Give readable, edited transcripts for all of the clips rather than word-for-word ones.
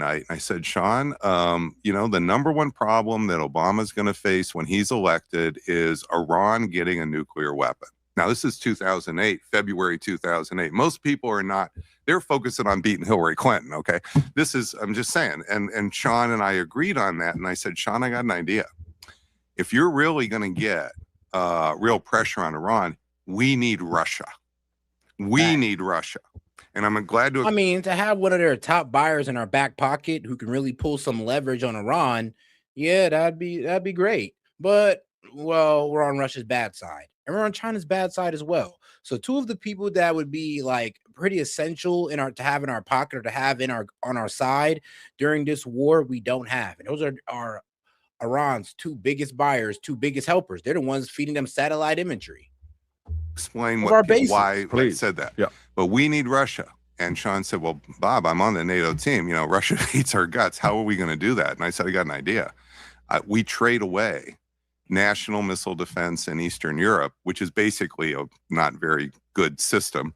night. And I said, Sean, you know, the number one problem that Obama's going to face when he's elected is Iran getting a nuclear weapon. Now, this is 2008, February 2008. Most people are not, they're focusing on beating Hillary Clinton, okay? This is, I'm just saying. And Sean and I agreed on that. And I said, Sean, I got an idea. If you're really going to get real pressure on Iran, we need Russia. We need Russia. And I'm glad to... I mean, to have one of their top buyers in our back pocket who can really pull some leverage on Iran, yeah, that'd be great. But, well, we're on Russia's bad side. And we're on China's bad side as well. So two of the people that would be like pretty essential to have in our pocket or to have on our side during this war, we don't have. And those are Iran's two biggest buyers, two biggest helpers. They're the ones feeding them satellite imagery. Explain why I said that. Yeah. But we need Russia. And Sean said, well, Bob, I'm on the NATO team. You know, Russia hates our guts. How are we going to do that? And I said, I got an idea. We trade away national missile defense in Eastern Europe, which is basically a not very good system.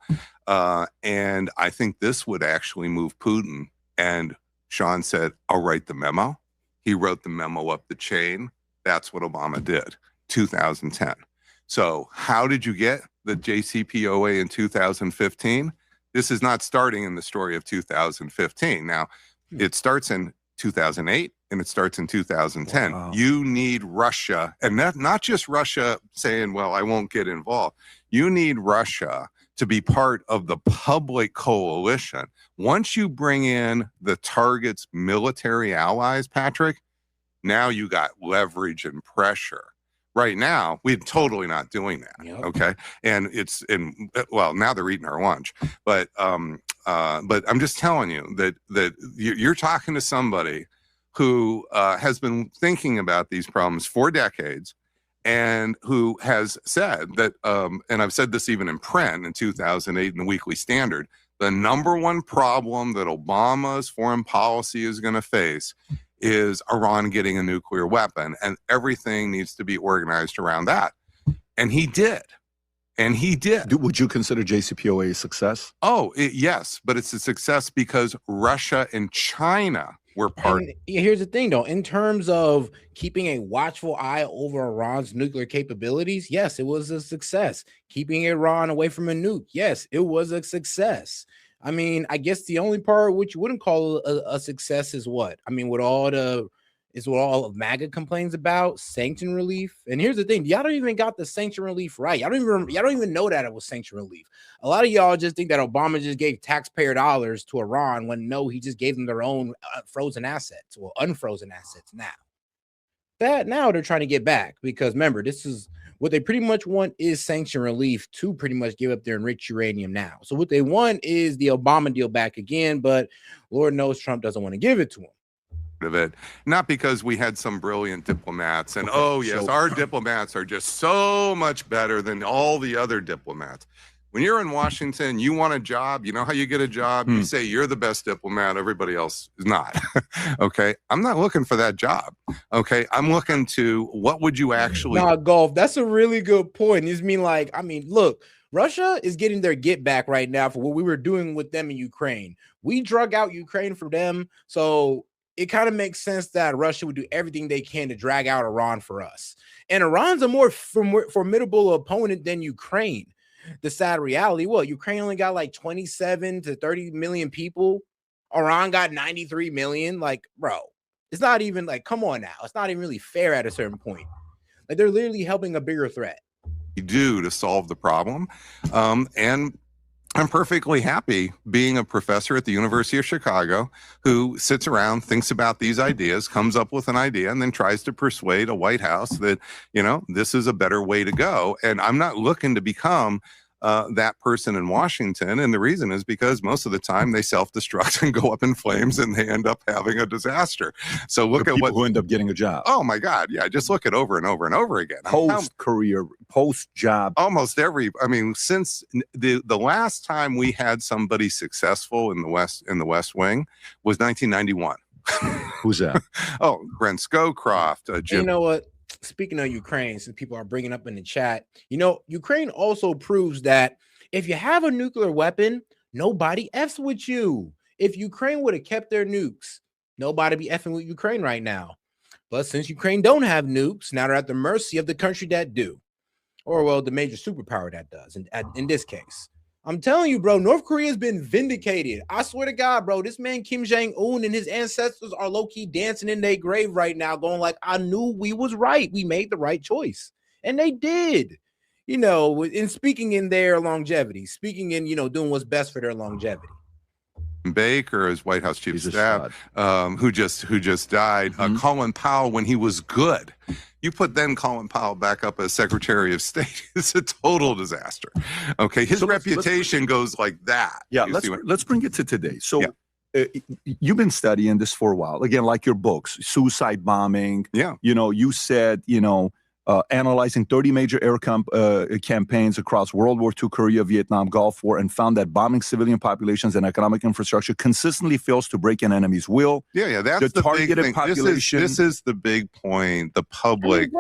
And I think this would actually move Putin. And Sean said, I'll write the memo. He wrote the memo up the chain. That's what Obama did, 2010. So how did you get the JCPOA in 2015? This is not starting in the story of 2015. Now, it starts in 2008 and it starts in 2010. Wow. You need Russia, and not just Russia saying, well, I won't get involved. You need Russia to be part of the public coalition. Once you bring in the target's military allies, Patrick, now you got leverage and pressure. Right now, we're totally not doing that. Yep. Okay, and well, now they're eating our lunch. But I'm just telling you that you're talking to somebody who has been thinking about these problems for decades, and who has said that, and I've said this even in print in 2008 in the Weekly Standard, the number one problem that Obama's foreign policy is going to face is Iran getting a nuclear weapon, and everything needs to be organized around that. And he did. And he did. Would you consider JCPOA a success? Oh, yes, but it's a success because Russia and China were part. And here's the thing, though. In terms of keeping a watchful eye over Iran's nuclear capabilities, yes, it was a success. Keeping Iran away from a nuke, yes, it was a success. I mean, I guess the only part which you wouldn't call a success is what? I mean, what all of MAGA complains about, sanction relief. And here's the thing, y'all don't even got the sanction relief right. Y'all don't even know that it was sanction relief. A lot of y'all just think that Obama just gave taxpayer dollars to Iran when no, he just gave them their own frozen assets, well, unfrozen assets now. That now they're trying to get back because remember, this is what they pretty much want is sanction relief to pretty much give up their enriched uranium now. So what they want is the Obama deal back again, but Lord knows Trump doesn't want to give it to them. Of it, not because we had some brilliant diplomats and oh yes, our diplomats are just so much better than all the other diplomats. When you're in Washington, you want a job, you know how you get a job, you say you're the best diplomat, everybody else is not. Okay, I'm not looking for that job. Okay, I'm looking to what would you actually Golf, that's a really good point. It's look, Russia is getting their get back right now for what we were doing with them in Ukraine. We drug out Ukraine from them, so it kind of makes sense that Russia would do everything they can to drag out Iran for us. And Iran's a more formidable opponent than Ukraine. The sad reality, Ukraine only got like 27 to 30 million people. Iran got 93 million. Like, bro, it's not even like, come on now. It's not even really fair at a certain point. Like, they're literally helping a bigger threat. Do to solve the problem. And I'm perfectly happy being a professor at the University of Chicago who sits around, thinks about these ideas, comes up with an idea, and then tries to persuade a White House that, you know, this is a better way to go. And I'm not looking to become that person in Washington. And the reason is because most of the time they self-destruct and go up in flames and they end up having a disaster. So look at who end up getting a job. Oh my God. Yeah. Just look at over and over and over again. Post-career, post-job. Almost since the last time we had somebody successful in the West Wing was 1991. Who's that? Oh, Brent Scowcroft. Jim. You know what? Speaking of Ukraine, since people are bringing up in the chat, you know, Ukraine also proves that if you have a nuclear weapon, nobody F's with you. If Ukraine would have kept their nukes, Nobody be effing with Ukraine right now. But since Ukraine don't have nukes, now they're at the mercy of the country that do. Or, well, the major superpower that does, in this case. I'm telling you, bro, North Korea has been vindicated. I swear to God, bro, this man Kim Jong-un and his ancestors are low-key dancing in their grave right now, going like, I knew we was right. We made the right choice. And they did. You know, in speaking in their longevity, speaking in, you know, doing what's best for their longevity. Baker, as White House chief of staff, who just died. Colin Powell, when he was good, you put then Colin Powell back up as Secretary of State. It's a total disaster. Okay, his reputation goes like that. Yeah, let's bring it to today. So you've been studying this for a while. Again, like your books, suicide bombing. Yeah, you know, you said, you know, analyzing 30 major air campaigns across World War II, Korea, Vietnam, Gulf War, and found that bombing civilian populations and economic infrastructure consistently fails to break an enemy's will. Yeah, that's the targeted big thing. Population. This is the big point. The public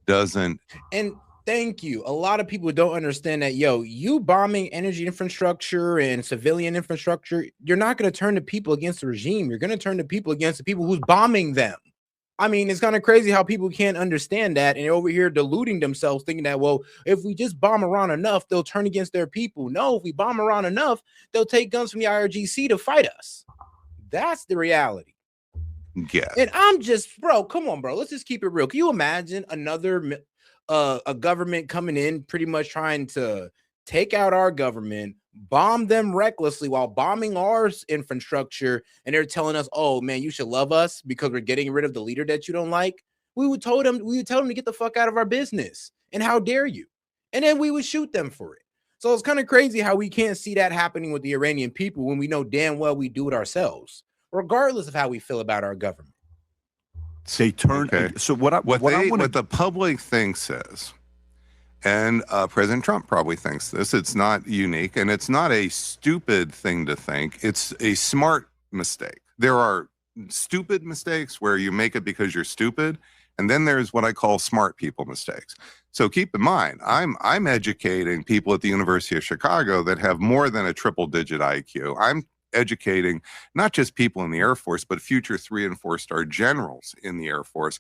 doesn't. And thank you. A lot of people don't understand that, you bombing energy infrastructure and civilian infrastructure, you're not going to turn the people against the regime. You're going to turn the people against the people who's bombing them. I mean, it's kind of crazy how people can't understand that and over here deluding themselves, thinking that, well, if we just bomb Iran enough, they'll turn against their people. No, if we bomb Iran enough, they'll take guns from the IRGC to fight us. That's the reality. Yeah. And I'm just, bro, come on, bro. Let's just keep it real. Can you imagine another a government coming in pretty much trying to take out our government, bomb them recklessly while bombing our infrastructure, and they're telling us, oh man, you should love us because we're getting rid of the leader that you don't like? We would tell them to get the fuck out of our business, and how dare you? And then we would shoot them for it. So it's kind of crazy how we can't see that happening with the Iranian people when we know damn well we do it ourselves, regardless of how we feel about our government. They turn. Okay. So what the public thinks is, and President Trump probably thinks this, it's not unique, and it's not a stupid thing to think. It's a smart mistake. There are stupid mistakes where you make it because you're stupid, and then there's what I call smart people mistakes. So keep in mind, I'm educating people at the University of Chicago that have more than a triple-digit IQ. I'm educating not just people in the Air Force, but future 3- and 4-star generals in the Air Force.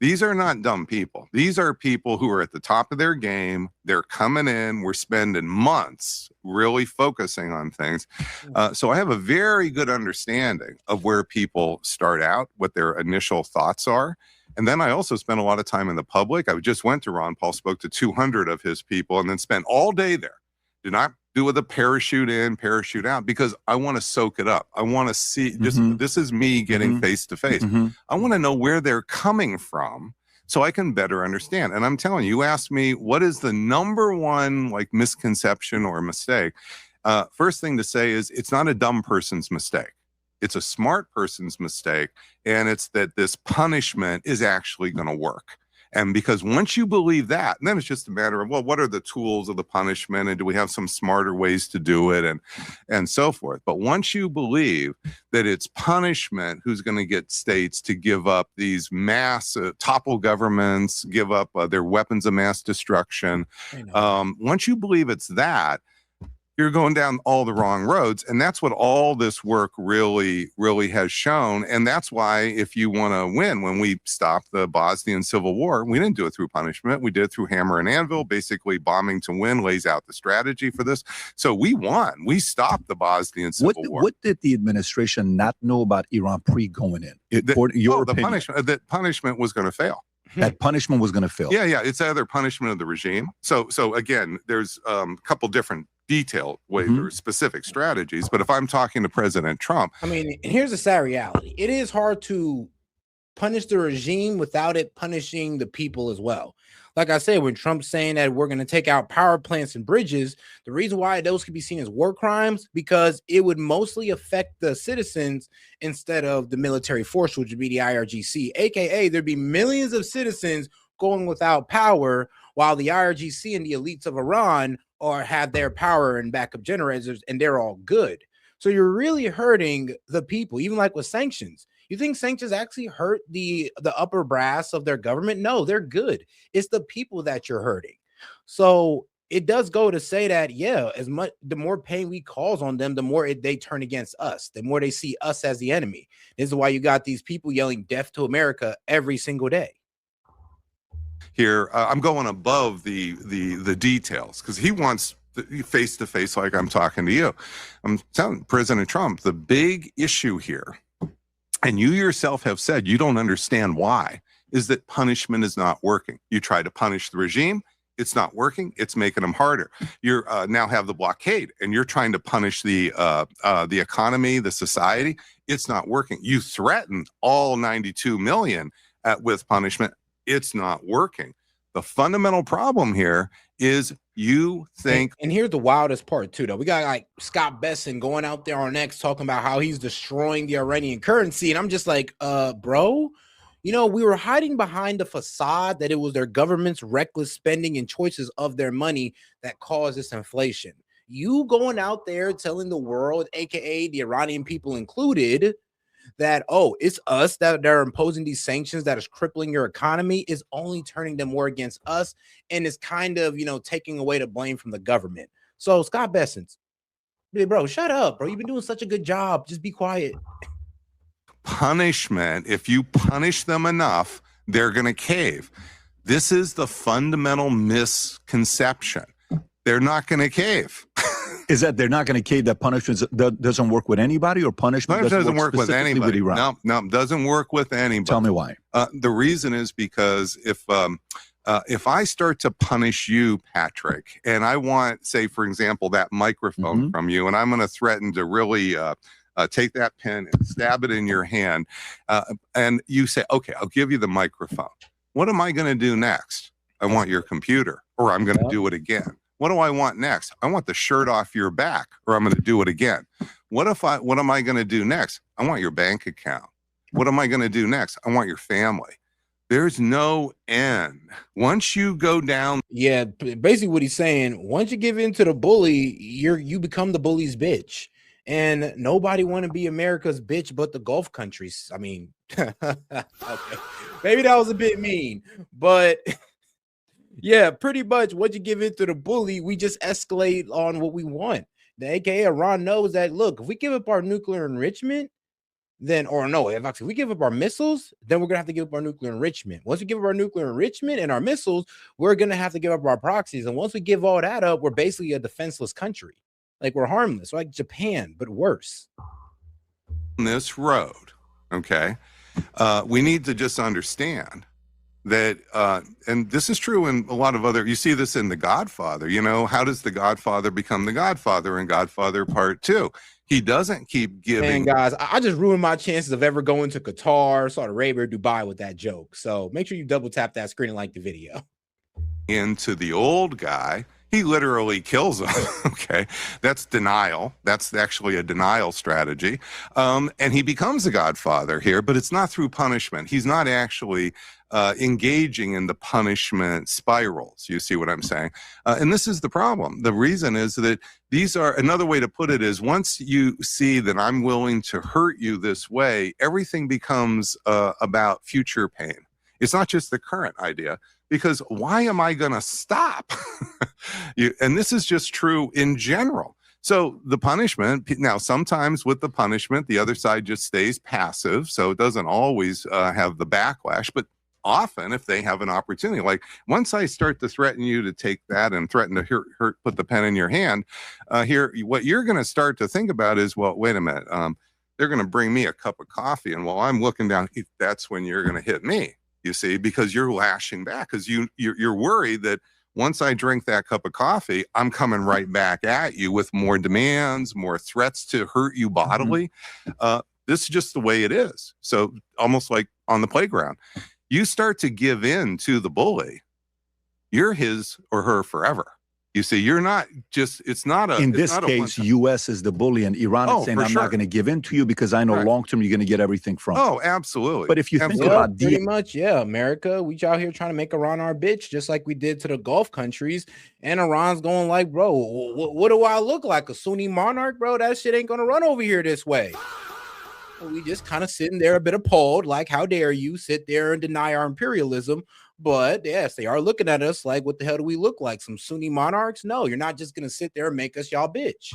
These are not dumb people. These are people who are at the top of their game. They're coming in. We're spending months really focusing on things. So I have a very good understanding of where people start out, what their initial thoughts are. And then I also spent a lot of time in the public. I just went to Ron Paul, spoke to 200 of his people, and then spent all day there. Did not do with a parachute in, parachute out, because I want to soak it up. I want to see, this is me getting face to face. I want to know where they're coming from so I can better understand. And I'm telling you, you asked me, what is the number one misconception or mistake? First thing to say is, it's not a dumb person's mistake. It's a smart person's mistake. And it's that this punishment is actually going to work. And because once you believe that, then it's just a matter of, well, what are the tools of the punishment, and do we have some smarter ways to do it, and so forth. But once you believe that it's punishment who's going to get states to give up these topple governments, give up their weapons of mass destruction, once you believe it's that, you're going down all the wrong roads. And that's what all this work really, really has shown. And that's why, if you want to win, when we stopped the Bosnian Civil War, we didn't do it through punishment. We did it through hammer and anvil. Basically, bombing to win lays out the strategy for this. So we won. We stopped the Bosnian Civil War. What did the administration not know about Iran pre-going in? The punishment was going to fail. That punishment was going to fail. Yeah. It's either punishment of the regime. So again, there's a couple different detailed ways or specific strategies. But if I'm talking to President Trump, I mean, here's the sad reality. It is hard to punish the regime without it punishing the people as well. Like I said, when Trump's saying that we're going to take out power plants and bridges, the reason why those could be seen as war crimes, because it would mostly affect the citizens instead of the military force, which would be the IRGC, aka there'd be millions of citizens going without power, while the IRGC and the elites of Iran have their power and backup generators, and they're all good. So you're really hurting the people, even like with sanctions. You think sanctions actually hurt the upper brass of their government? No, they're good. It's the people that you're hurting. So it does go to say that, yeah, as much the more pain we cause on them, the more they turn against us, the more they see us as the enemy. This is why you got these people yelling death to America every single day. Here, I'm going above the details because he wants face to face, like I'm talking to you. I'm telling President Trump, the big issue here, and you yourself have said you don't understand why, is that punishment is not working. You try to punish the regime, it's not working. It's making them harder. You now have the blockade, and you're trying to punish the economy, the society. It's not working. You threaten all 92 million with punishment. It's not working. The fundamental problem here is you think. And here's the wildest part too, though. We got like Scott Besson going out there on X talking about how he's destroying the Iranian currency, and I'm just like, bro. You know, we were hiding behind the facade that it was their government's reckless spending and choices of their money that caused this inflation. You going out there telling the world, aka the Iranian people included, that, oh, it's us that are imposing these sanctions that is crippling your economy, is only turning them more against us, and is kind of, you know, taking away the blame from the government. So Scott Besson's, bro, shut up, bro. You've been doing such a good job. Just be quiet. Punishment, if you punish them enough, they're going to cave. This is the fundamental misconception. They're not going to cave. Is that they're not going to cave, that punishment doesn't work with anybody, or punishment doesn't work with anybody? No, doesn't work with anybody. Tell me why. The reason is because if I start to punish you, Patrick, and I want, say, for example, that microphone from you, and I'm going to threaten to really take that pen and stab it in your hand, and you say, okay, I'll give you the microphone. What am I going to do next? I want your computer, or I'm going to do it again. What do I want next? I want the shirt off your back, or I'm going to do it again. What am I going to do next? I want your bank account. What am I going to do next? I want your family. There's no end. Once you go down. Yeah, basically what he's saying, once you give in to the bully, you become the bully's bitch. And nobody want to be America's bitch but the Gulf countries. I mean, okay, maybe that was a bit mean, but yeah, pretty much once you give in to the bully, we just escalate on what we want. The AKA Iran knows that, look, if we give up our nuclear enrichment, then, or no, if we give up our missiles, then we're going to have to give up our nuclear enrichment. Once we give up our nuclear enrichment and our missiles, we're going to have to give up our proxies. And once we give all that up, we're basically a defenseless country. Like, we're harmless, like Japan, but worse. This road, okay, we need to just understand that, and this is true in a lot of other, you see this in The Godfather, you know, how does The Godfather become The Godfather in Godfather Part 2? He doesn't keep giving. Man, guys, I just ruined my chances of ever going to Qatar, Saudi Arabia, or Dubai with that joke. So make sure you double tap that screen and like the video. Into the old guy. He literally kills him. Okay, that's denial. That's actually a denial strategy. And he becomes a godfather here, but it's not through punishment. He's not actually engaging in the punishment spirals. You see what I'm saying? And this is the problem. The reason is that these are, another way to put it is, once you see that I'm willing to hurt you this way, everything becomes about future pain. It's not just the current idea. Because why am I going to stop? And this is just true in general. So the punishment, now sometimes with the punishment, the other side just stays passive. So it doesn't always have the backlash. But often if they have an opportunity, like once I start to threaten you to take that and threaten to hurt put the pen in your hand, here, what you're going to start to think about is, well, wait a minute. They're going to bring me a cup of coffee. And while I'm looking down, that's when you're going to hit me. You see, because you're lashing back, because you're worried that once I drink that cup of coffee, I'm coming right back at you with more demands, more threats to hurt you bodily. This is just the way it is. So almost like on the playground, you start to give in to the bully, you're his or her forever. You see, you're not just, it's not a... In this case, U.S. is the bully, and Iran is saying, I'm not going to give in to you because I know long-term you're going to get everything from Oh, absolutely. But if you think about... Pretty much, yeah, America, we out here trying to make Iran our bitch, just like we did to the Gulf countries, and Iran's going like, bro, what do I look like? A Sunni monarch, bro? That shit ain't going to run over here this way. We just kind of sitting there a bit appalled, like, how dare you sit there and deny our imperialism? But yes, they are looking at us like, what the hell do we look like? Some Sunni monarchs? No, you're not just going to sit there and make us y'all bitch.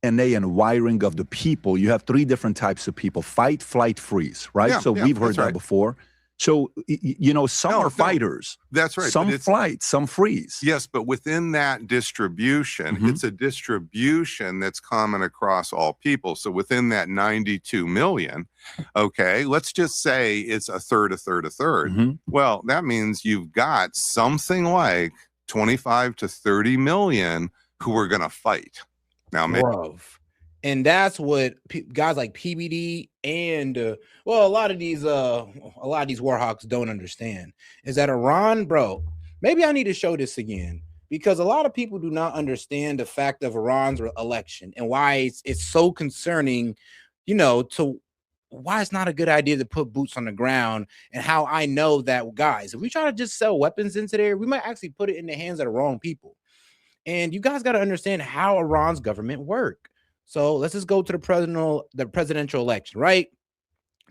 And wiring of the people. You have three different types of people: fight, flight, freeze, right? So we've heard that before. So, you know, some are fighters. That's right. Some flight, some freeze. Yes, but within that distribution, it's a distribution that's common across all people. So within that 92 million, okay, let's just say it's a third, a third, a third. Well, that means you've got something like 25 to 30 million who are going to fight. Now, and that's what guys like PBD and well, a lot of these war hawks don't understand is that Iran, bro. Maybe I need to show this again, because a lot of people do not understand the fact of Iran's election and why it's so concerning, you know, to why it's not a good idea to put boots on the ground, and how I know that, guys, if we try to just sell weapons into there, we might actually put it in the hands of the wrong people. And you guys got to understand how Iran's government work. So let's just go to the presidential election, right?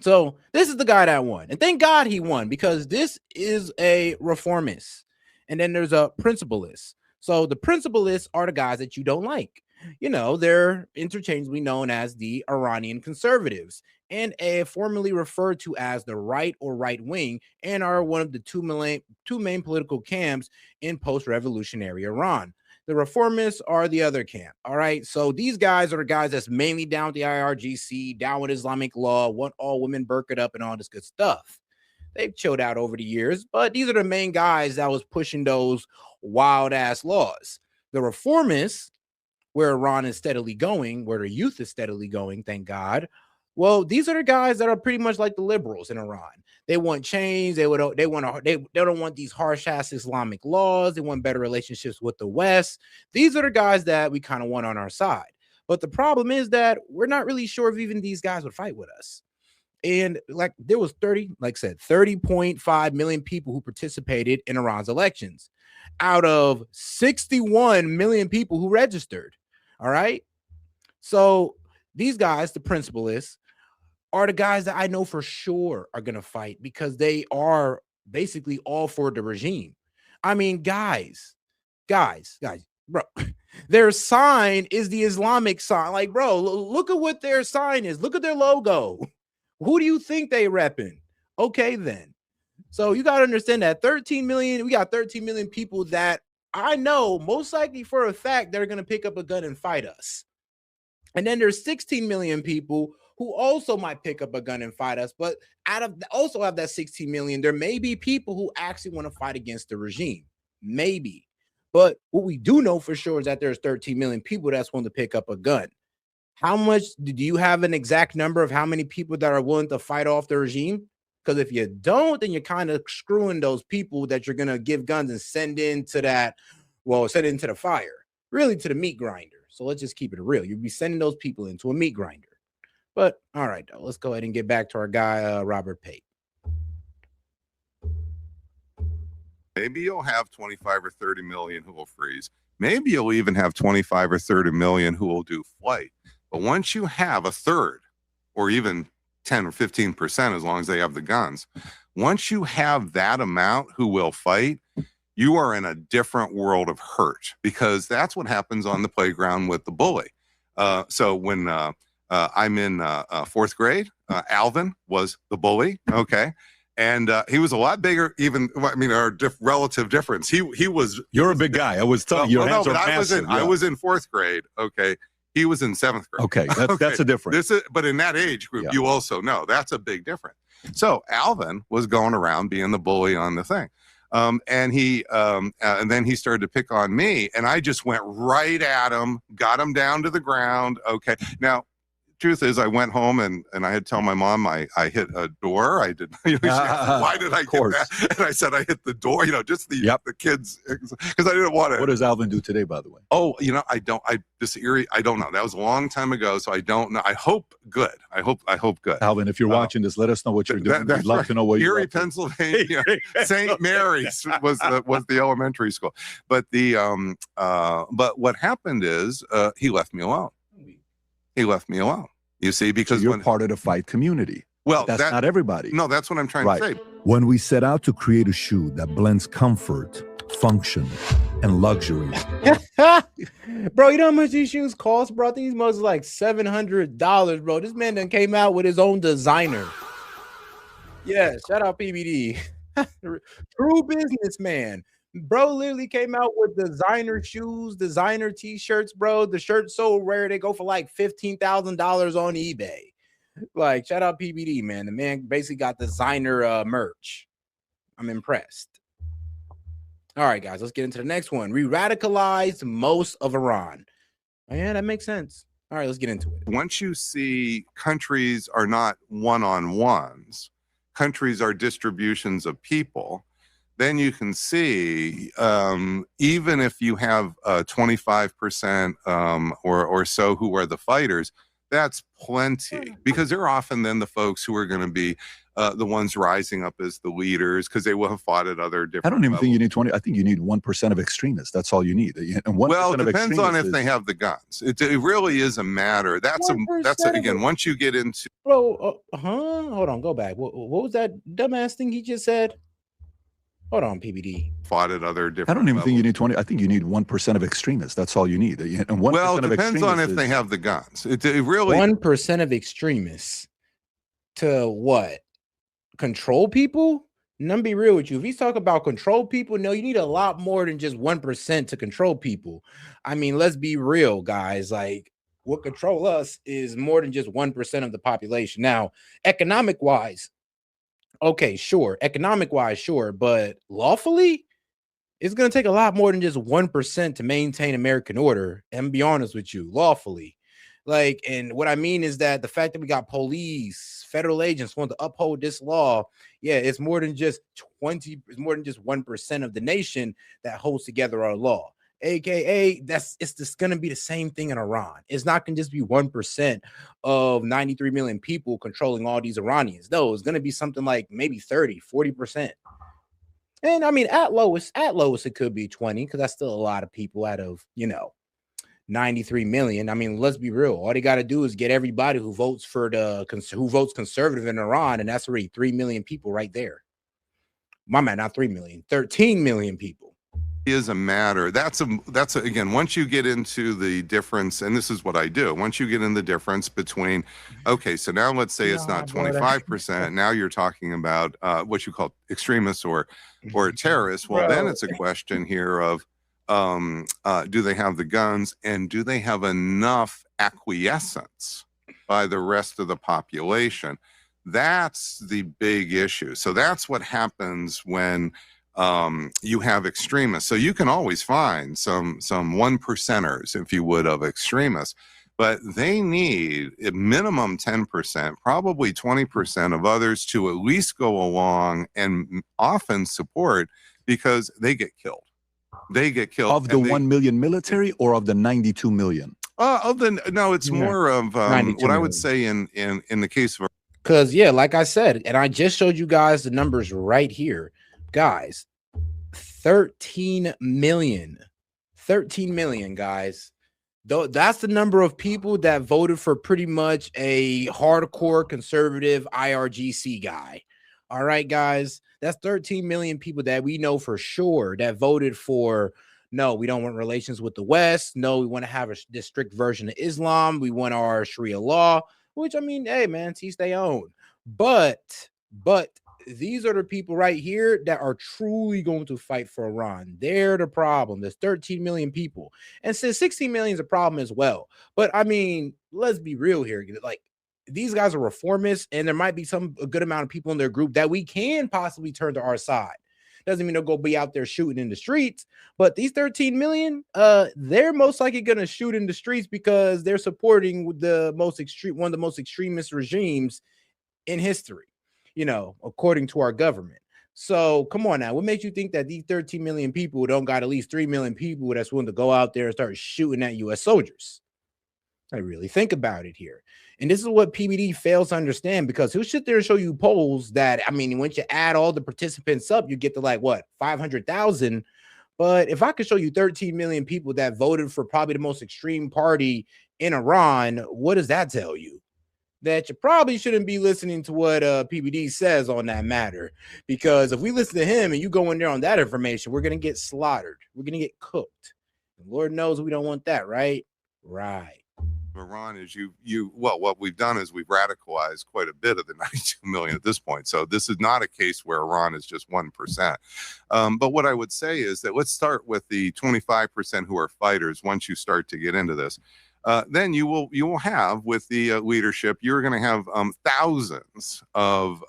So this is the guy that won. And thank God he won, because this is a reformist. And then there's a principalist. So the principalists are the guys that you don't like. You know, they're interchangeably known as the Iranian conservatives, and formerly referred to as the right or right wing, and are one of the two main political camps in post-revolutionary Iran. The reformists are the other camp. All right. So these guys are the guys that's mainly down with the IRGC, down with Islamic law, want all women burqa'd up and all this good stuff. They've chilled out over the years, but these are the main guys that was pushing those wild ass laws. The reformists, where Iran is steadily going, where the youth is steadily going, thank God. Well, these are the guys that are pretty much like the liberals in Iran. They want change. They don't want these harsh ass Islamic laws. They want better relationships with the West. These are the guys that we kind of want on our side. But the problem is that we're not really sure if even these guys would fight with us. And like there was 30.5 million people who participated in Iran's elections out of 61 million people who registered. All right. So these guys, the principalists, are the guys that I know for sure are going to fight, because they are basically all for the regime. I mean, guys, bro, their sign is the Islamic sign. Like, bro, look at what their sign is. Look at their logo. Who do you think they repping? Okay, then. So you got to understand that 13 million, we got 13 million people that I know most likely for a fact they're going to pick up a gun and fight us. And then there's 16 million people who also might pick up a gun and fight us. But out of that 16 million, there may be people who actually want to fight against the regime. Maybe. But what we do know for sure is that there's 13 million people that's willing to pick up a gun. How much do you have an exact number of how many people that are willing to fight off the regime? Because if you don't, then you're kind of screwing those people that you're going to give guns and send into the fire, really to the meat grinder. So let's just keep it real. You'll be sending those people into a meat grinder. But all right, though, let's go ahead and get back to our guy, Robert Pape. Maybe you'll have 25 or 30 million who will freeze. Maybe you'll even have 25 or 30 million who will do flight. But once you have a third, or even 10 or 15%, as long as they have the guns, once you have that amount who will fight, you are in a different world of hurt, because that's what happens on the playground with the bully. So when I'm in fourth grade, Alvin was the bully, okay? And he was a lot bigger, even, I mean, our relative difference. He was... You're a big guy. I was telling you, your hands are massive. I was in fourth grade, okay? He was in seventh grade. Okay, that's a difference. But in that age group, you also know that's a big difference. So Alvin was going around being the bully on the thing. And then he started to pick on me, and I just went right at him, got him down to the ground. Okay. Now, truth is, I went home and I had to tell my mom I hit a door. I did. You know, why did I get that? And I said I hit the door. You know, just the kids, because I didn't want to. What does Alvin do today, by the way? Oh, you know, I don't know. That was a long time ago, so I don't know. I hope good. I hope good. Alvin, if you're watching this, let us know what you're doing. We'd love to know what you're Erie, Pennsylvania, St. Mary's was the elementary school. But but what happened is he left me alone. He left me alone. You see, because you're part of the fight community. Well, that's not everybody. No, that's what I'm trying to say. When we set out to create a shoe that blends comfort, function, and luxury. Bro, you know how much these shoes cost, bro? These mugs are like $700, bro. This man done came out with his own designer. Yeah, shout out PBD. True businessman. Bro literally came out with designer shoes, designer t-shirts, bro. The shirt's so rare, they go for like $15,000 on eBay. Like, shout out PBD, man. The man basically got designer merch. I'm impressed. All right, guys, let's get into the next one. Re-radicalized most of Iran. Oh, yeah, that makes sense. All right, let's get into it. Once you see countries are not one-on-ones, countries are distributions of people, then you can see even if you have 25% or so who are the fighters, that's plenty, because they're often then the folks who are going to be the ones rising up as the leaders, because they will have fought at other different I don't even levels. think you need 20. I think you need 1% of extremists. That's all you need. And 1% well, it of depends on if is, they have the guns. It really is a matter. That's again, once you get into. Bro, hold on, go back. What was that dumbass thing he just said? Hold on, PBD. Fought at other different. I don't even levels. think you need 20. I think you need 1% of extremists. That's all you need. And 1% well, it of depends on if they have the guns. It really 1% of extremists to what? Control people? And I'm be real with you. If he's talking about control people, no, you need a lot more than just 1% to control people. I mean, let's be real, guys. Like, what control us is more than just 1% of the population. Now, economic wise, okay, sure. Economic wise, sure. But lawfully, it's going to take a lot more than just 1% to maintain American order. And be honest with you, lawfully. Like, and what I mean is that the fact that we got police, federal agents want to uphold this law, yeah, it's more than just 1% of the nation that holds together our law. AKA, it's just going to be the same thing in Iran. It's not going to just be 1% of 93 million people controlling all these Iranians. No, it's going to be something like maybe 30, 40%. And I mean, at lowest, it could be 20, because that's still a lot of people out of, 93 million. I mean, let's be real. All they got to do is get everybody who votes who votes conservative in Iran, and that's already 3 million people right there. My man, not 3 million, 13 million people. Is a matter. That's again, once you get into the difference, and this is what I do. Once you get in the difference between, okay, so now let's say it's not 25%. Now you're talking about what you call extremists or terrorists. Well, then it's a question here of do they have the guns, and do they have enough acquiescence by the rest of the population? That's the big issue. So that's what happens when you have extremists. So you can always find some 1%ers, if you would, of extremists, but they need a minimum 10%, probably 20% of others to at least go along and often support, because they get killed. They get killed. Of the 1 million military, or of the 92 million? No, it's more of what I would say in the case of. Because, yeah, like I said, and I just showed you guys the numbers right here. Guys, 13 million, guys. Though that's the number of people that voted for pretty much a hardcore conservative IRGC guy. All right, guys, that's 13 million people that we know for sure that voted for, no, we don't want relations with the West. No, we want to have this strict version of Islam. We want our Sharia law, which, I mean, hey, man, teach their own. But these are the people right here that are truly going to fight for Iran. They're the problem. There's 13 million people. And since 16 million is a problem as well. But, I mean, let's be real here. Like, these guys are reformists, and there might be a good amount of people in their group that we can possibly turn to our side. Doesn't mean they'll go be out there shooting in the streets, but these 13 million, they're most likely going to shoot in the streets because they're supporting one of the most extremist regimes in history, according to our government. So come on now, what makes you think that these 13 million people don't got at least 3 million people that's willing to go out there and start shooting at U.S. soldiers? I really think about it here. And this is what PBD fails to understand, because he'll sit there and show you polls that, I mean, once you add all the participants up, you get to like, what, 500,000. But if I could show you 13 million people that voted for probably the most extreme party in Iran, what does that tell you? that you probably shouldn't be listening to what PBD says on that matter, because if we listen to him and you go in there on that information, we're gonna get slaughtered. We're gonna get cooked. And Lord knows we don't want that, right? Right. Iran is well, what we've done is we've radicalized quite a bit of the 92 million at this point. So this is not a case where Iran is just 1%. But what I would say is that let's start with the 25% who are fighters. Once you start to get into this, then you will have with the leadership, you're going to have thousands of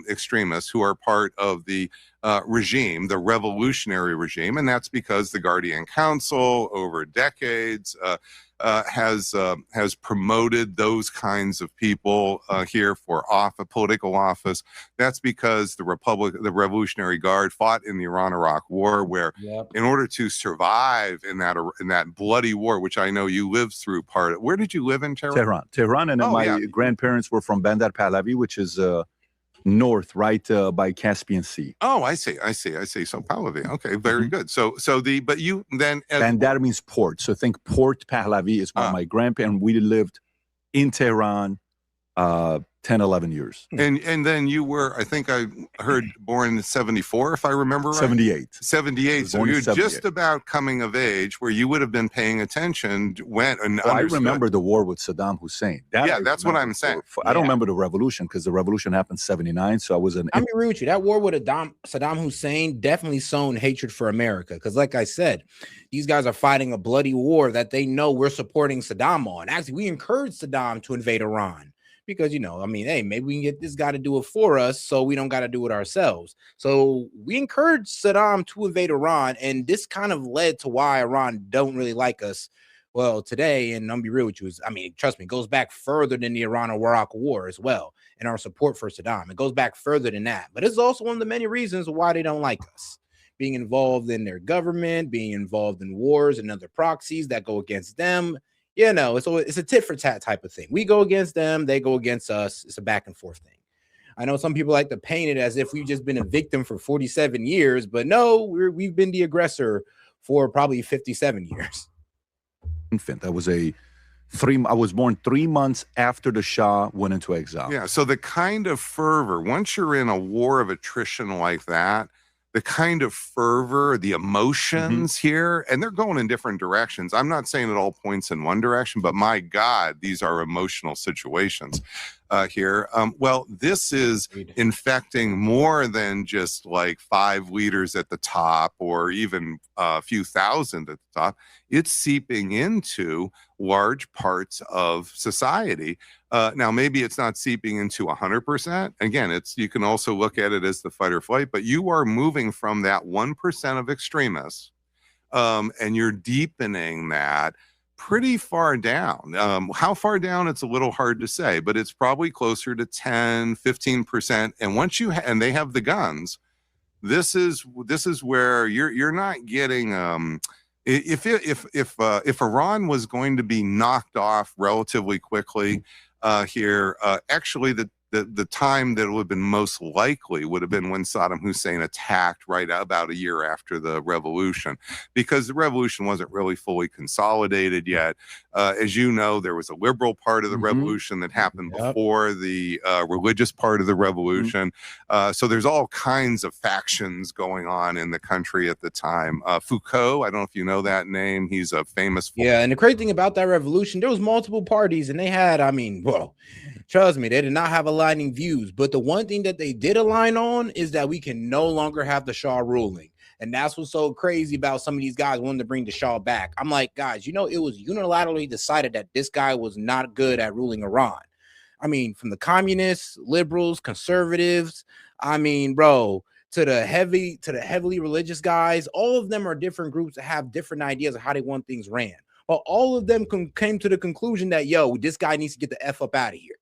extremists who are part of the regime, the revolutionary regime, and that's because the Guardian Council over decades has promoted those kinds of people here for political office. That's because the Revolutionary Guard fought in the Iran-Iraq War, where in order to survive in that bloody war, which I know you lived through part of. Where did you live in Tehran? Tehran, and my grandparents were from Bandar Pahlavi, which is north, right by Caspian Sea. Oh, I see. So Pahlavi. Okay, very good. But you then Bandar means port. So think Port Pahlavi is where my grandparents, we lived in Tehran 10, 11 years. And then you were, I think I heard, born in 74, if I remember right. 78. 78. So you're just about coming of age, where you would have been paying attention I remember the war with Saddam Hussein. That's what I'm saying. I don't remember the revolution, because the revolution happened in 79. So I was an. I'm agree with you. That war with Saddam Hussein definitely sown hatred for America. Because like I said, these guys are fighting a bloody war that they know we're supporting Saddam on. Actually, we encouraged Saddam to invade Iran. Because, hey, maybe we can get this guy to do it for us, so we don't got to do it ourselves. So we encouraged Saddam to invade Iran, and this kind of led to why Iran don't really like us. Well, today, and I'll be real with you, trust me, it goes back further than the Iran-Iraq War as well, and our support for Saddam. It goes back further than that. But it's also one of the many reasons why they don't like us. Being involved in their government, being involved in wars and other proxies that go against them. It's a tit for tat type of thing. We go against them, they go against us. It's a back and forth thing. I know some people like to paint it as if we've just been a victim for 47 years, but no, we've been the aggressor for probably 57 years. Infant. I was born 3 months after the Shah went into exile. Yeah. So the kind of fervor, once you're in a war of attrition like that, the kind of fervor, the emotions here, and they're going in different directions. I'm not saying it all points in one direction, but my God, these are emotional situations here. Well, this is infecting more than just like 5 leaders at the top or even a few thousand at the top. It's seeping into large parts of society. Now, maybe it's not seeping into 100%. Again, you can also look at it as the fight or flight, but you are moving from that 1% of extremists, and you're deepening that pretty far down. How far down, it's a little hard to say, but it's probably closer to 10, 15%. And once and they have the guns, this is where you're not getting. If Iran was going to be knocked off relatively quickly here, actually the time that would have been most likely would have been when Saddam Hussein attacked right about a year after the revolution, because the revolution wasn't really fully consolidated yet. As you know, there was a liberal part of the revolution that happened before the religious part of the revolution. So there's all kinds of factions going on in the country at the time. Foucault, I don't know if you know that name. He's a famous. Yeah, and the crazy thing about that revolution, there was multiple parties, and they had, trust me, they did not have aligning views. But the one thing that they did align on is that we can no longer have the Shah ruling. And that's what's so crazy about some of these guys wanting to bring the Shah back. I'm like, guys, it was unilaterally decided that this guy was not good at ruling Iran. From the communists, liberals, conservatives, to the heavily religious guys, all of them are different groups that have different ideas of how they want things ran. But all of them came to the conclusion that, this guy needs to get the F up out of here.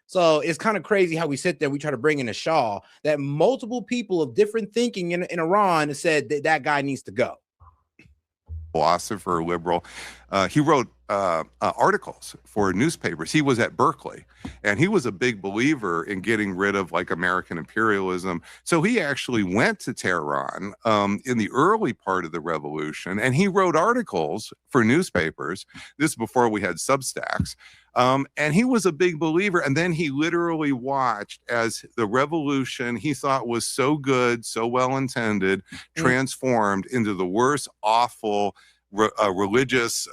So it's kind of crazy how we sit there, we try to bring in a Shah that multiple people of different thinking in Iran said that guy needs to go. Philosopher, liberal. He wrote articles for newspapers. He was at Berkeley, and he was a big believer in getting rid of like American imperialism. So he actually went to Tehran in the early part of the revolution, and he wrote articles for newspapers. This is before we had Substacks. And he was a big believer. And then he literally watched as the revolution he thought was so good, so well-intended, transformed into the worst, awful, religious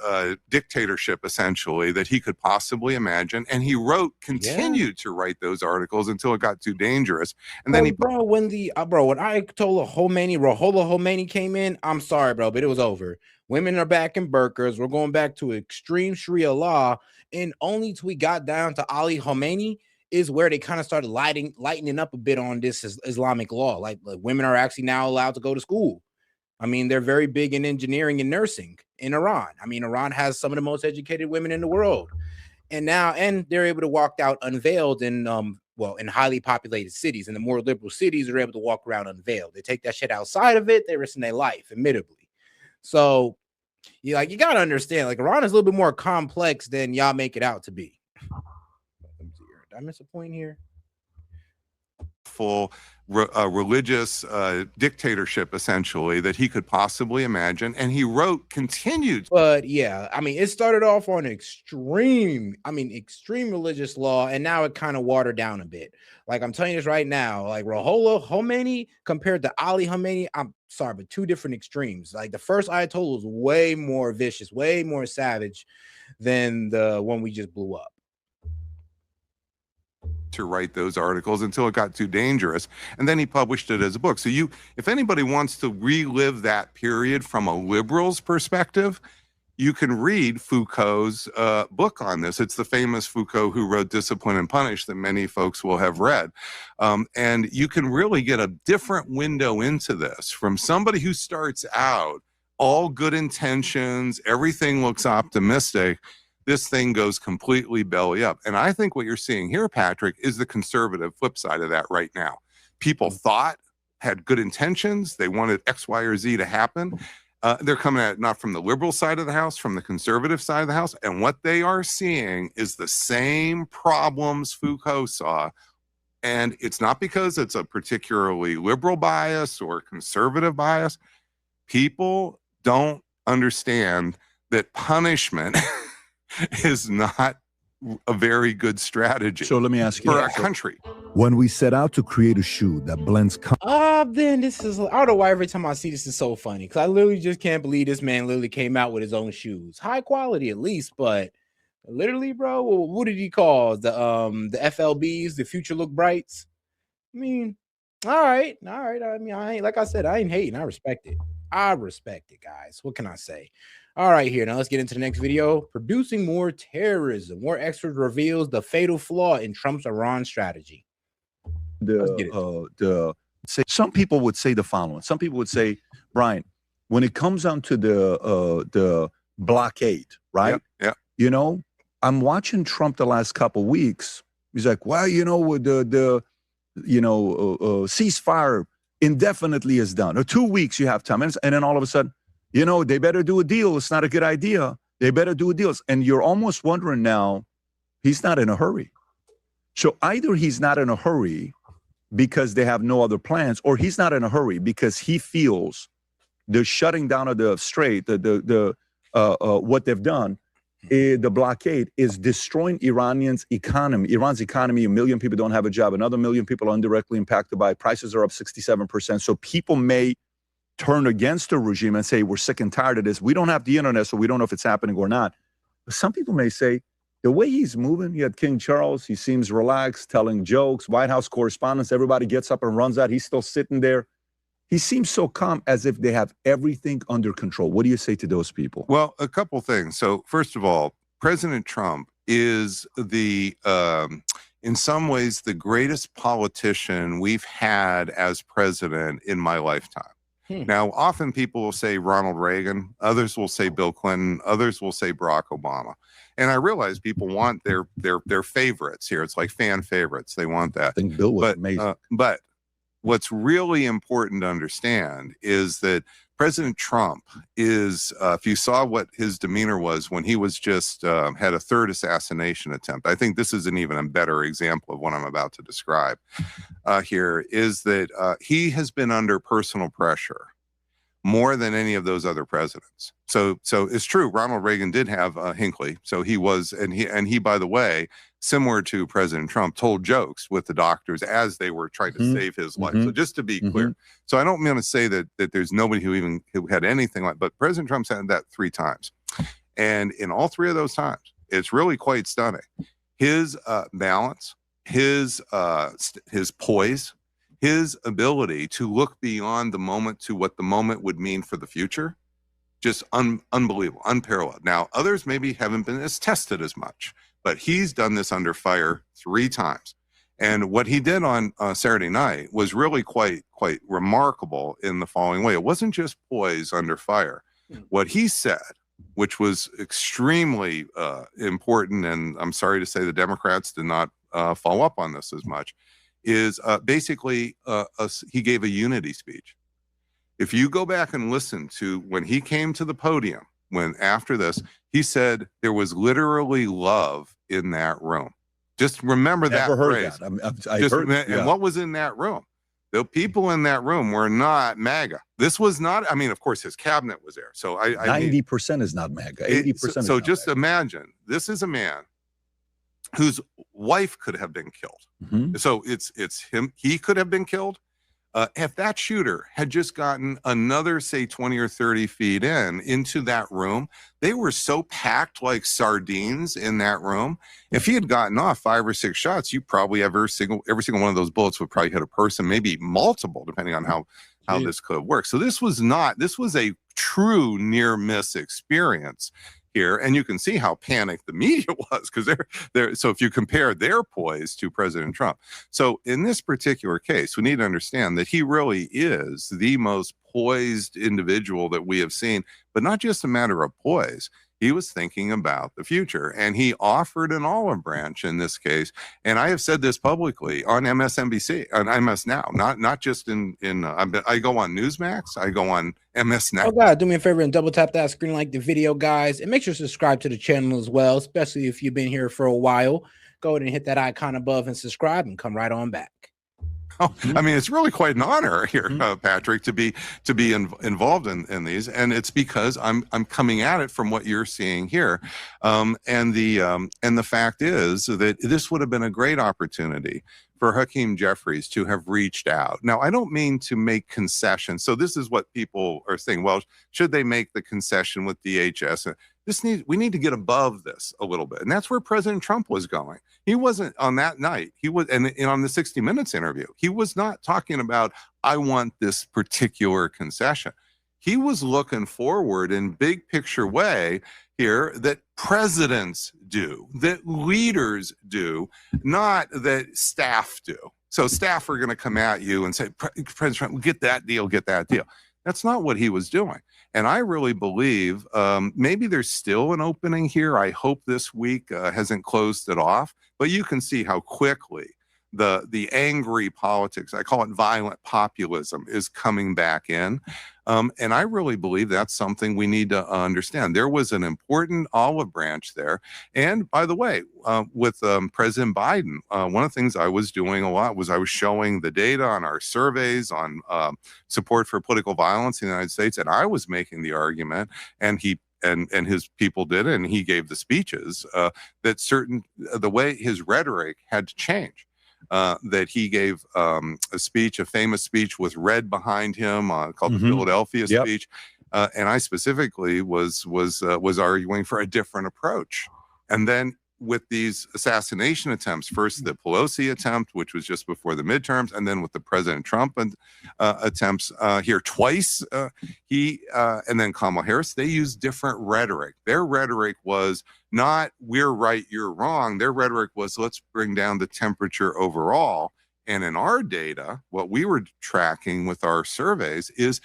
dictatorship, essentially, that he could possibly imagine. And he continued to write those articles until it got too dangerous. And then when Ayatollah Khomeini came in, I'm sorry, bro, but it was over. Women are back in burqas. We're going back to extreme Sharia law. And only till we got down to Ali Khomeini is where they kind of started lightening up a bit on this Islamic law. Like women are actually now allowed to go to school. I mean, they're very big in engineering and nursing in Iran. I mean, Iran has some of the most educated women in the world. And they're able to walk out unveiled in in highly populated cities. In the more liberal cities, they're able to walk around unveiled. They take that shit outside of it, they risk their life, admittedly. So you got to understand, like, Iran is a little bit more complex than y'all make it out to be. Did I miss a point here? Full religious dictatorship, essentially, that he could possibly imagine. And he continued. But yeah, I mean, it started off on extreme religious law, and now it kind of watered down a bit. Like, I'm telling you this right now, like Ruhollah Khomeini compared to Ali Khomeini, I'm sorry, but two different extremes. Like, the first Ayatollah was way more vicious, way more savage than the one we just blew up. To write those articles until it got too dangerous, and then he published it as a book. So if anybody wants to relive that period from a liberal's perspective, you can read Foucault's book on this. It's the famous Foucault who wrote Discipline and Punish that many folks will have read. And you can really get a different window into this from somebody who starts out all good intentions, everything looks optimistic. This thing goes completely belly up. And I think what you're seeing here, Patrick, is the conservative flip side of that right now. People had good intentions. They wanted X, Y, or Z to happen. They're coming at it not from the liberal side of the house, from the conservative side of the house. And what they are seeing is the same problems Foucault saw. And it's not because it's a particularly liberal bias or conservative bias. People don't understand that punishment is not a very good strategy. So let me ask you, for a country. When we set out to create a shoe that blends then this is, I don't know why every time I see this is so funny, because I literally just can't believe this man literally came out with his own shoes. High quality at least, but literally, bro, what did he call the FLBs, the Future Look Brights? I mean, all right. I mean, I ain't hating. I respect it, guys. What can I say? All right, here, now let's get into the next video. Producing more terrorism. More experts reveals the fatal flaw in Trump's Iran strategy. Some people would say the following. Some people would say, Brian, when it comes down to the blockade, right? Yeah. You know, I'm watching Trump the last couple of weeks. He's like, well, with the ceasefire indefinitely is done. Or 2 weeks you have time. And then all of a sudden, they better do a deal. It's not a good idea. They better do a deal. And you're almost wondering now, he's not in a hurry. So either he's not in a hurry because they have no other plans, or he's not in a hurry because he feels the shutting down of the strait, what they've done, the blockade is destroying Iran's economy. 1 million people don't have a job. Another 1 million people are indirectly impacted by it. Prices are up 67%. So people may turn against the regime and say, we're sick and tired of this. We don't have the internet, so we don't know if it's happening or not. But some people may say, the way he's moving, he had King Charles, he seems relaxed, telling jokes, White House correspondence, everybody gets up and runs out. He's still sitting there. He seems so calm, as if they have everything under control. What do you say to those people? Well, a couple things. So first of all, President Trump is in some ways, the greatest politician we've had as president in my lifetime. Now, often people will say Ronald Reagan, others will say Bill Clinton, others will say Barack Obama. And I realize people want their favorites here. It's like fan favorites. They want that. I think Bill was amazing. But what's really important to understand is that President Trump is, if you saw what his demeanor was when he was just had a third assassination attempt, I think this is an even a better example of what I'm about to describe here, is that he has been under personal pressure more than any of those other presidents. So it's true. Ronald Reagan did have Hinckley. So he was, and he, by the way, similar to President Trump, told jokes with the doctors as they were trying to save his life. So just to be clear, so I don't mean to say that there's nobody who had anything like, but President Trump's had that 3 times, and in all 3 of those times, it's really quite stunning. His balance, his poise, his ability to look beyond the moment to what the moment would mean for the future, just unbelievable, unparalleled. Now, others maybe haven't been as tested as much, but he's done this under fire 3 times. And what he did on Saturday night was really quite remarkable in the following way. It wasn't just poise under fire. What he said, which was extremely important, and I'm sorry to say the Democrats did not follow up on this as much, is basically he gave a unity speech. If you go back and listen to when he came to the podium, when after this, he said there was literally love in that room. Just remember that phrase. And what was in that room? The people in that room were not MAGA. This was not, I mean, of course, his cabinet was there. So 90% is not MAGA. 80%. So just imagine, this is a man whose wife could have been killed. So it's him. He could have been killed. If that shooter had just gotten another, say, 20 or 30 feet into that room, they were so packed like sardines in that room. If he had gotten off 5 or 6 shots, you probably every single one of those bullets would probably hit a person, maybe multiple, depending on how this could work. So this was a true near miss experience here, and you can see how panicked the media was, because so if you compare their poise to President Trump. So in this particular case, we need to understand that he really is the most poised individual that we have seen, but not just a matter of poise. He was thinking about the future, and he offered an olive branch in this case. And I have said this publicly on MSNBC, on MS Now, not just I go on Newsmax, I go on MS Now. Oh God, do me a favor and double tap that screen, like the video, guys, and make sure to subscribe to the channel as well, especially if you've been here for a while. Go ahead and hit that icon above and subscribe, and come right on back. Oh, I mean, it's really quite an honor here, Patrick, to be involved in these, and it's because I'm coming at it from what you're seeing here, and the fact is that this would have been a great opportunity for Hakeem Jeffries to have reached out. Now, I don't mean to make concessions. So this is what people are saying. Well, should they make the concession with DHS? We need to get above this a little bit. And that's where President Trump was going. He wasn't on that night. He was, and on the 60 Minutes interview, he was not talking about, I want this particular concession. He was looking forward in big picture way here that presidents do, that leaders do, not that staff do. So staff are going to come at you and say, President Trump, get that deal, get that deal. That's not what he was doing. And I really believe maybe there's still an opening here. I hope this week hasn't closed it off, but you can see how quickly the angry politics, I call it violent populism, is coming back in. And I really believe that's something we need to understand. There was an important olive branch there. And by the way, with President Biden, one of the things I was doing a lot was I was showing the data on our surveys on support for political violence in the United States. And I was making the argument, and and his people did it, and he gave the speeches, that the way his rhetoric had to change. That he gave a famous speech with red behind him called the Philadelphia speech, and I specifically was arguing for a different approach. And then with these assassination attempts, first the Pelosi attempt, which was just before the midterms, and then with the President Trump attempts here twice, and then Kamala Harris, they used different rhetoric. Their rhetoric was not we're right, you're wrong. Their rhetoric was let's bring down the temperature overall. And in our data, what we were tracking with our surveys is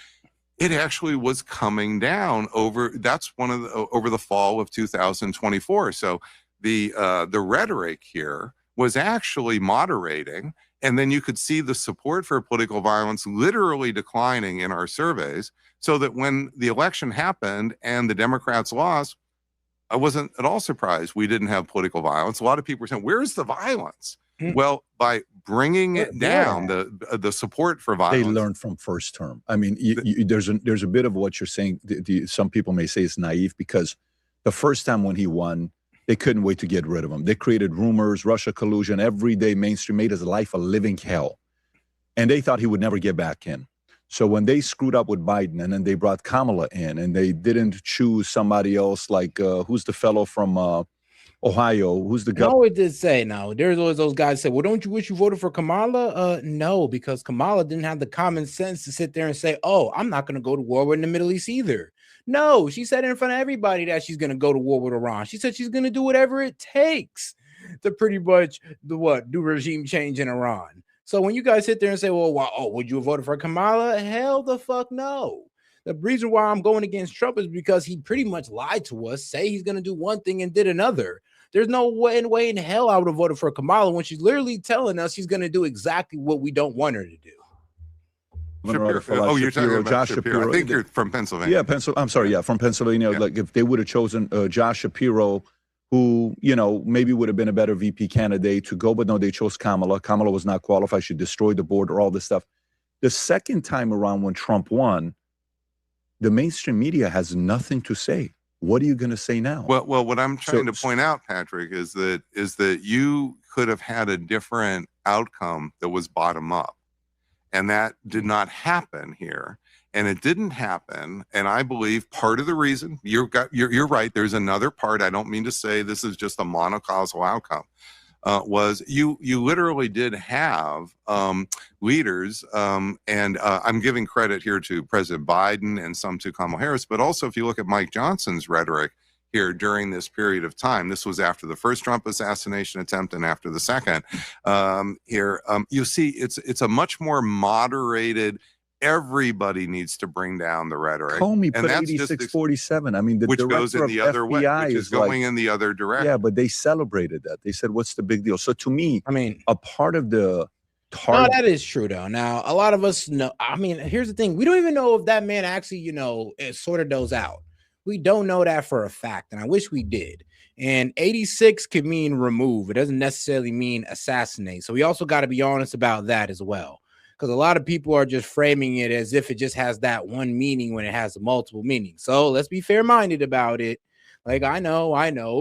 it actually was coming down over the fall of 2024. So the rhetoric here was actually moderating, And then you could see the support for political violence literally declining in our surveys, so that when the election happened and the Democrats lost, I wasn't at all surprised we didn't have political violence. A lot of people were saying, where's the violence? Well, by bringing it down, the support for violence. They learned from first term. I mean, there's a bit of what you're saying. Some people may say it's naive, because the first time when he won, they couldn't wait to get rid of him. They created rumors, Russia collusion, every day mainstream, made his life a living hell. And they thought he would never get back in. So when they screwed up with Biden, and then they brought Kamala in, and they didn't choose somebody else, like who's the fellow from Ohio, who's the governor? I always did say, no, there's always those guys say, well, don't you wish you voted for Kamala? No, because Kamala didn't have the common sense to sit there and say, oh, I'm not going to go to war in the Middle East either. No, she said in front of everybody that she's going to go to war with Iran. She said she's going to do whatever it takes to pretty much do regime change in Iran. So when you guys sit there and say, well, would you have voted for Kamala? Hell the fuck no. The reason why I'm going against Trump is because he pretty much lied to us, say he's going to do one thing and did another. There's no way in hell I would have voted for Kamala when she's literally telling us she's going to do exactly what we don't want her to do. Shapiro. You're talking about Josh Shapiro. I think you're from Pennsylvania. Yeah, I'm sorry. Yeah, from Pennsylvania. Yeah. Like if they would have chosen Josh Shapiro, who, maybe would have been a better VP candidate to go, but no, they chose Kamala. Kamala was not qualified. She destroyed the border, all this stuff. The second time around when Trump won, the mainstream media has nothing to say. What are you going to say now? Well, what I'm trying to point out, Patrick, is that you could have had a different outcome that was bottom up. And that did not happen here. And it didn't happen. And I believe part of the reason, you're right, there's another part. I don't mean to say this is just a monocausal outcome. Was you literally did have leaders, and I'm giving credit here to President Biden and some to Kamala Harris, but also if you look at Mike Johnson's rhetoric here during this period of time, this was after the first Trump assassination attempt and after the second, you see it's a much more moderated. Everybody needs to bring down the rhetoric. Comey put 86-47. I mean, the which goes in the other way, which is going in the other direction. Yeah, but they celebrated that. They said, "What's the big deal?" So to me, I mean, a part of the no, that is true though. Now, a lot of us know. I mean, here's the thing: we don't even know if that man actually, sorted those out. We don't know that for a fact, and I wish we did. And 86 could mean remove. It doesn't necessarily mean assassinate. So we also got to be honest about that as well. Because a lot of people are just framing it as if it just has that one meaning when it has multiple meanings. So let's be fair-minded about it. Like, I know.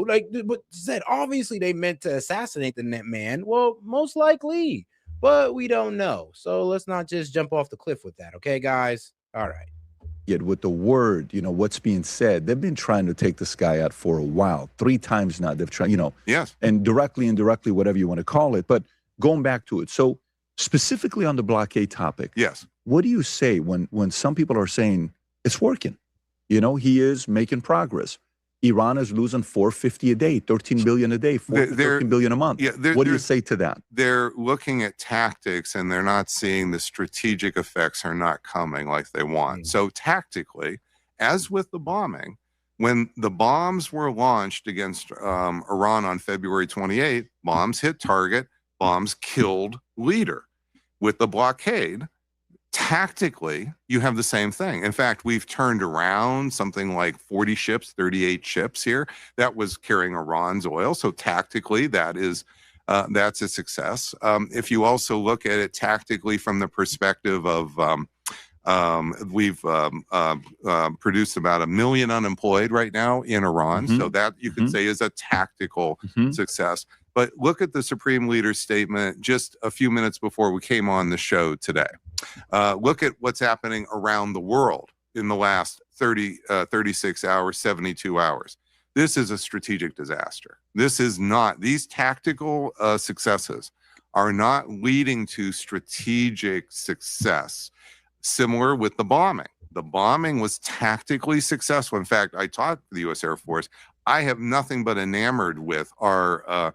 Like, but said obviously they meant to assassinate the man. Well, most likely, but we don't know. So let's not just jump off the cliff with that. Okay, guys? All right. Yet with the word, what's being said, they've been trying to take this guy out for a while. 3 times now. They've tried, Yes. And directly, indirectly, whatever you want to call it. But going back to it. So specifically on the blockade topic, yes. What do you say when some people are saying it's working? He is making progress. Iran is losing $450 a day, $13 billion a day, $13 billion a month. Yeah, what do you say to that? They're looking at tactics and they're not seeing the strategic effects are not coming like they want. So tactically, as with the bombing, when the bombs were launched against Iran on February 28th, bombs hit target. Bombs killed leader. With the blockade, tactically, you have the same thing. In fact, we've turned around something like 40 ships, 38 ships here that was carrying Iran's oil. So tactically, that's a success. If you also look at it tactically from the perspective of we've produced about 1 million unemployed right now in Iran. So that you could say is a tactical success. But look at the Supreme Leader's statement just a few minutes before we came on the show today. Look at what's happening around the world in the last 36 hours, 72 hours. This is a strategic disaster. This is not, these tactical successes are not leading to strategic success. Similar with the bombing. The bombing was tactically successful. In fact, I taught the U.S. Air Force. I have nothing but enamored with our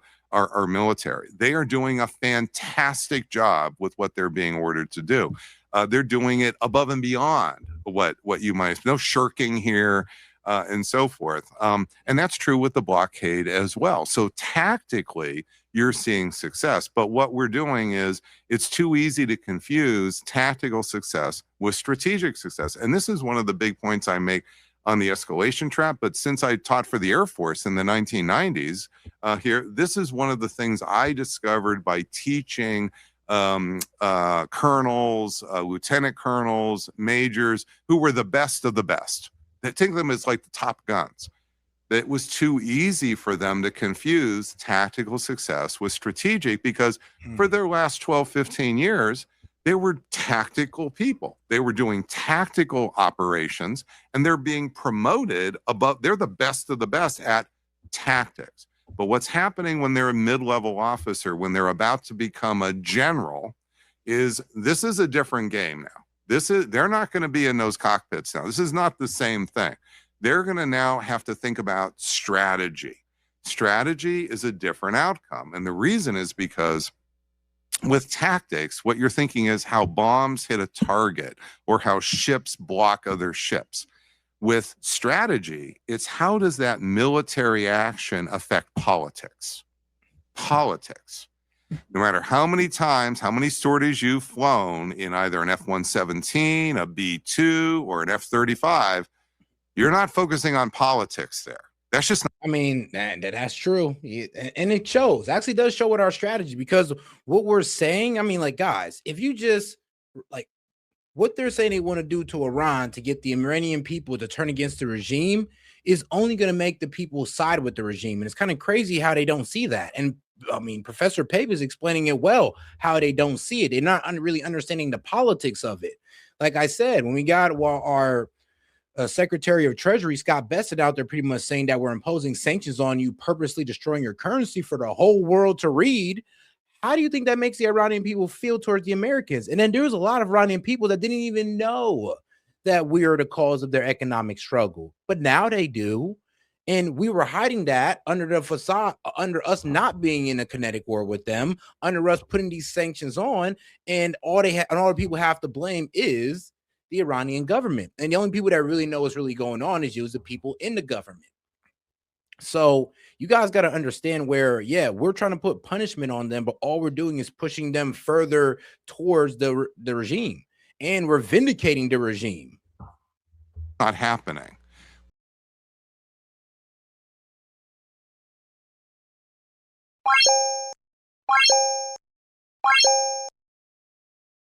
military. They are doing a fantastic job with what they're being ordered to do. They're doing it above and beyond what you might, no shirking here. and so forth. And that's true with the blockade as well. So tactically, you're seeing success. But what we're doing is it's too easy to confuse tactical success with strategic success. And this is one of the big points I make on the escalation trap. But since I taught for the Air Force in the 1990s, this is one of the things I discovered by teaching colonels, lieutenant colonels, majors, who were the best of the best. They think of them as like the top guns. It was too easy for them to confuse tactical success with strategic, because for their last 12, 15 years, they were tactical people. They were doing tactical operations, and they're being promoted above. They're the best of the best at tactics. But what's happening when they're a mid-level officer, when they're about to become a general, is this is a different game now. They're not going to be in those cockpits now. This is not the same thing. They're going to now have to think about strategy. Strategy is a different outcome. And the reason is because with tactics, what you're thinking is how bombs hit a target or how ships block other ships. With strategy, it's how does that military action affect politics? Politics. No matter how many times, how many sorties you've flown in either an F-117, a B-2, or an F-35, you're not focusing on politics there. That's just not. I mean, that's true. And it shows. Actually does show with our strategy, because what we're saying, I mean, like, guys, if you just, like, what they're saying they want to do to Iran to get the Iranian people to turn against the regime is only going to make the people side with the regime. And it's kind of crazy how they don't see that. And I mean, Professor Pape is explaining it well, how they don't see it. They're not really understanding the politics of it. Like I said, when we got our Secretary of Treasury, Scott Bessent, out there pretty much saying that we're imposing sanctions on you, purposely destroying your currency for the whole world to read. How do you think that makes the Iranian people feel towards the Americans? And then there's a lot of Iranian people that didn't even know that we are the cause of their economic struggle, but now they do. And we were hiding that under the facade, under us not being in a kinetic war with them, under us putting these sanctions on, and all the people have to blame is the Iranian government. And the only people that really know what's really going on is the people in the government. So you guys got to understand where, yeah, we're trying to put punishment on them, but all we're doing is pushing them further towards the regime, and we're vindicating the regime. Not happening.